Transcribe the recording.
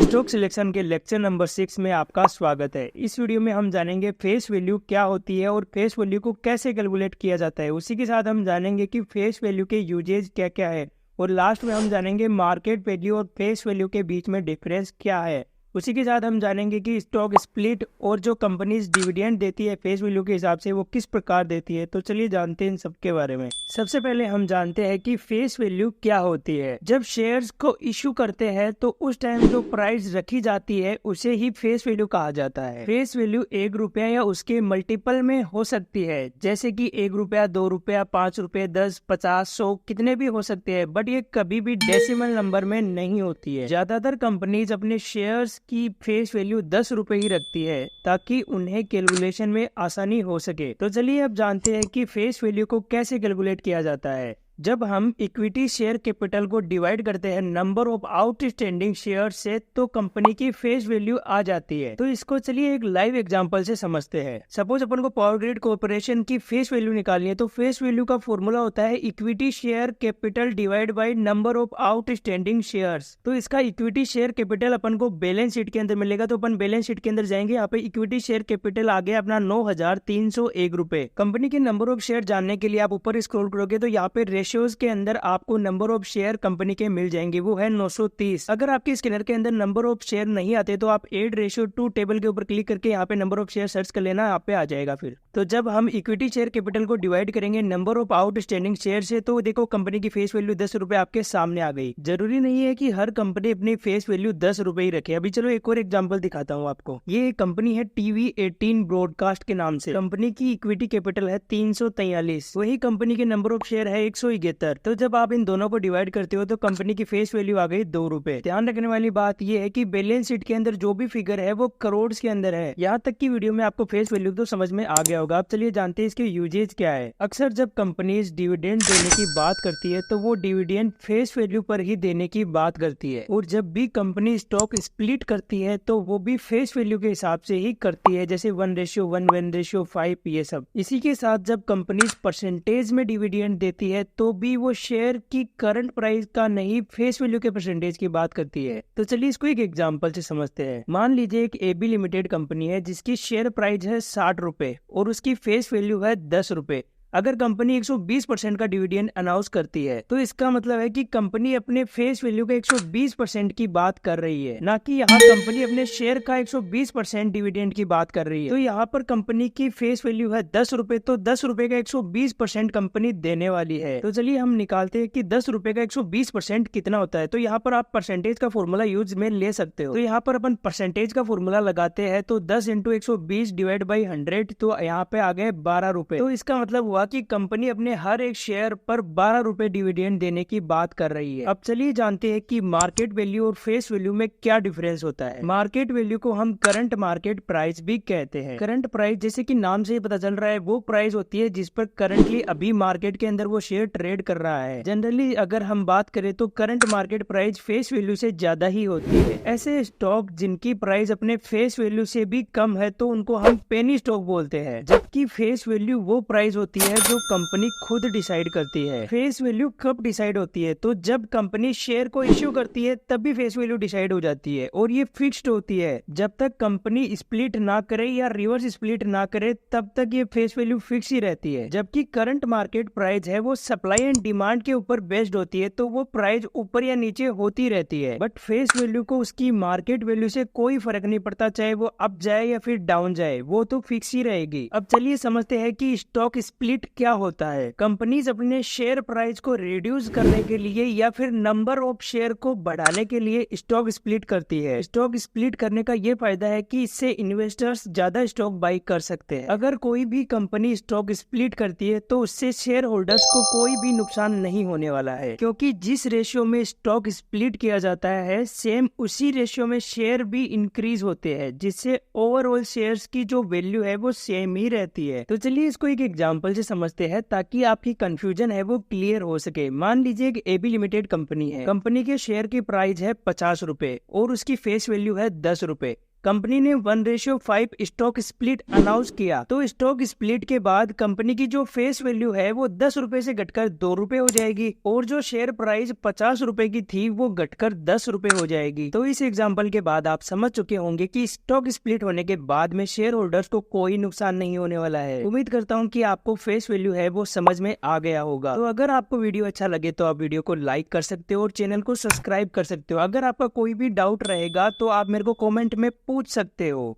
Stock selection के lecture number 6 में आपका स्वागत है। इस वीडियो में हम जानेंगे फेस वैल्यू क्या होती है और फेस वैल्यू को कैसे कैलकुलेट किया जाता है। उसी के साथ हम जानेंगे कि फेस वैल्यू के यूजेज क्या क्या है और लास्ट में हम जानेंगे मार्केट वैल्यू और फेस वैल्यू के बीच में डिफरेंस क्या है। उसी के साथ हम जानेंगे कि स्टॉक स्प्लिट और जो कंपनीज डिविडेंड देती है फेस वैल्यू के हिसाब से वो किस प्रकार देती है। तो चलिए जानते हैं इन सब के बारे में। सबसे पहले हम जानते हैं कि फेस वैल्यू क्या होती है। जब शेयर्स को इशू करते हैं तो उस टाइम जो प्राइस रखी जाती है उसे ही फेस वैल्यू कहा जाता है। फेस वैल्यू 1 रुपया या उसके मल्टीपल में हो सकती है, जैसे कि 1 रुपया, 2 रुपया, 5 रुपये, 10, 50, 100 कितने भी हो सकते हैं, बट ये कभी भी डेसिमल नंबर में नहीं होती है। ज्यादातर कंपनीज अपने शेयर्स की फेस वैल्यू 10 रुपए ही रखती है ताकि उन्हें कैलकुलेशन में आसानी हो सके। तो चलिए अब जानते हैं कि फेस वैल्यू को कैसे कैलकुलेट किया जाता है। जब हम इक्विटी शेयर कैपिटल को डिवाइड करते हैं नंबर ऑफ आउटस्टैंडिंग शेयर से तो कंपनी की फेस वैल्यू आ जाती है। तो इसको चलिए एक लाइव एग्जांपल से समझते हैं। सपोज अपन को पावर ग्रिड कॉर्पोरेशन की फेस वैल्यू निकालनी है तो फेस वैल्यू का फॉर्मूला होता है equity share capital divide by number of outstanding shares. तो इसका इक्विटी शेयर कैपिटल अपन को बैलेंस शीट के अंदर मिलेगा। तो अपन बैलेंस शीट के अंदर जाएंगे, यहाँ पे इक्विटी शेयर कैपिटल आ गया अपना 9,301 रुपए। कंपनी के नंबर ऑफ शेयर जानने के लिए आप ऊपर स्क्रॉल करोगे तो यहाँ पे रेशियोज के अंदर आपको नंबर ऑफ शेयर कंपनी के मिल जाएंगे, वो है 930। अगर आपके स्कैनर के अंदर नंबर ऑफ शेयर नहीं आते तो आप 8:2 टेबल के ऊपर क्लिक करके यहाँ पे नंबर ऑफ शेयर सर्च कर लेना, यहाँ पे आ जाएगा। फिर तो जब हम इक्विटी शेयर कैपिटल को डिवाइड करेंगे नंबर ऑफ आउटस्टैंडिंग शेयर से तो देखो कंपनी की फेस वैल्यू 10 रुपए आपके सामने आ गई। जरूरी नहीं है कि हर कंपनी अपनी फेस वैल्यू 10 रुपए ही रखे। अभी चलो एक और एग्जांपल दिखाता हूँ आपको। ये कंपनी है TV18 ब्रॉडकास्ट के नाम से। कंपनी की इक्विटी कैपिटल है 343, वही कंपनी के नंबर ऑफ शेयर है 171। तो जब आप इन दोनों को डिवाइड करते हो तो कंपनी की फेस वैल्यू आ गई 2 रुपए। ध्यान रखने वाली बात यह है कि बैलेंस शीट के अंदर जो भी फिगर है वो करोड़ के अंदर है। यहाँ तक की वीडियो में आपको फेस वैल्यू तो समझ में आ गया होगा। अब चलिए जानते हैं इसके यूजेज क्या है। अक्सर जब कंपनीज डिविडेंड देने की बात करती है तो वो डिविडेंड फेस वैल्यू पर ही देने की बात करती है, और जब भी कंपनी स्टॉक स्प्लिट करती है तो वो भी फेस वैल्यू के हिसाब से ही करती है, जैसे 1:1, 1:5 ये सब। इसी के साथ जब कंपनी परसेंटेज में डिविडेंड देती है तो भी वो शेयर की करंट प्राइस का नहीं फेस वैल्यू के परसेंटेज की बात करती है। तो चलिए इसको एक एग्जांपल से समझते हैं। मान लीजिए एक AB लिमिटेड कंपनी है जिसकी शेयर प्राइस है 60 रुपए और उसकी फेस वैल्यू है 10 रुपए। अगर कंपनी 120% का डिविडेंड अनाउंस करती है तो इसका मतलब है कि कंपनी अपने फेस वैल्यू का 120% की बात कर रही है, ना कि यहाँ कंपनी अपने शेयर का 120% डिविडेंड की बात कर रही है। तो यहाँ पर कंपनी की फेस वैल्यू है 10 रुपए, तो 10 रुपए का 120% कंपनी देने वाली है। तो चलिए हम निकालते हैं कि 10 रुपए का 120% कितना होता है। तो यहाँ पर आप परसेंटेज का फॉर्मूला यूज में ले सकते हो। तो यहाँ पर अपन परसेंटेज का फॉर्मूला लगाते हैं तो 10 × 120 डिवाइड बाई 100, तो यहाँ पे आ गए 12 रुपए। तो इसका मतलब हुआ कि कंपनी अपने हर एक शेयर पर 12 रुपए डिविडेंड देने की बात कर रही है। अब चलिए जानते हैं कि मार्केट वैल्यू और फेस वैल्यू में क्या डिफरेंस होता है। मार्केट वैल्यू को हम करंट मार्केट प्राइस भी कहते हैं। करंट प्राइस जैसे कि नाम से ही पता चल रहा है वो प्राइस होती है जिस पर करंटली अभी मार्केट के अंदर वो शेयर ट्रेड कर रहा है। जनरली अगर हम बात करें तो current market price face value से ज्यादा ही होती है। ऐसे स्टॉक जिनकी प्राइस अपने फेस वैल्यू से भी कम है तो उनको हम पेनी स्टॉक बोलते हैं, जबकि फेस वैल्यू वो प्राइस होती है जो कंपनी खुद डिसाइड करती है। फेस वैल्यू कब डिसाइड होती है? तो जब कंपनी शेयर को इश्यू करती है तब भी फेस वैल्यू डिसाइड हो जाती है, और ये फिक्स्ड होती है। जब तक कंपनी स्प्लिट ना करे या रिवर्स स्प्लिट ना करे तब तक ये फेस वैल्यू फिक्स ही रहती है। जबकि करंट मार्केट प्राइस है वो सप्लाई एंड डिमांड के ऊपर बेस्ड होती है, तो वो प्राइस ऊपर या नीचे होती रहती है। बट फेस वैल्यू को उसकी मार्केट वैल्यू से कोई फर्क नहीं पड़ता, चाहे वो अप जाए या फिर डाउन जाए, वो तो फिक्स ही रहेगी। अब चलिए समझते हैं कि स्टॉक स्प्लिट क्या होता है। कंपनीज अपने शेयर प्राइस को रिड्यूस करने के लिए या फिर नंबर ऑफ शेयर को बढ़ाने के लिए स्टॉक स्प्लिट करती है। स्टॉक स्प्लिट करने का ये फायदा है कि इससे इन्वेस्टर्स ज्यादा स्टॉक बाई कर सकते हैं। अगर कोई भी कंपनी स्टॉक स्प्लिट करती है तो उससे शेयर होल्डर्स को कोई भी नुकसान नहीं होने वाला है, क्योंकि जिस रेशियो में स्टॉक स्प्लिट किया जाता है सेम उसी रेशियो में शेयर भी इंक्रीज होते हैं, जिससे ओवरऑल शेयर्स की जो वैल्यू है वो सेम ही रहती है। तो चलिए इसको एक एग्जांपल से समझते हैं ताकि आपकी कंफ्यूजन है वो क्लियर हो सके। मान लीजिए एक AB लिमिटेड कंपनी है। कंपनी के शेयर की प्राइस है 50 रुपए और उसकी फेस वैल्यू है 10 रुपए। कंपनी ने 1:5 स्टॉक स्प्लिट अनाउंस किया। तो स्टॉक स्प्लिट के बाद कंपनी की जो फेस वैल्यू है वो 10 रुपए से घटकर 2 रुपए हो जाएगी और जो शेयर प्राइस 50 रुपए की थी वो घटकर 10 रुपए हो जाएगी। तो इस एग्जाम्पल के बाद आप समझ चुके होंगे कि स्टॉक स्प्लिट होने के बाद में शेयर होल्डर्स को कोई नुकसान नहीं होने वाला है। उम्मीद करता हूँ कि आपको फेस वैल्यू है वो समझ में आ गया होगा। तो अगर आपको वीडियो अच्छा लगे तो आप वीडियो को लाइक कर सकते हो और चैनल को सब्सक्राइब कर सकते हो। अगर आपका कोई भी डाउट रहेगा तो आप मेरे को कमेंट में पूछ सकते हो।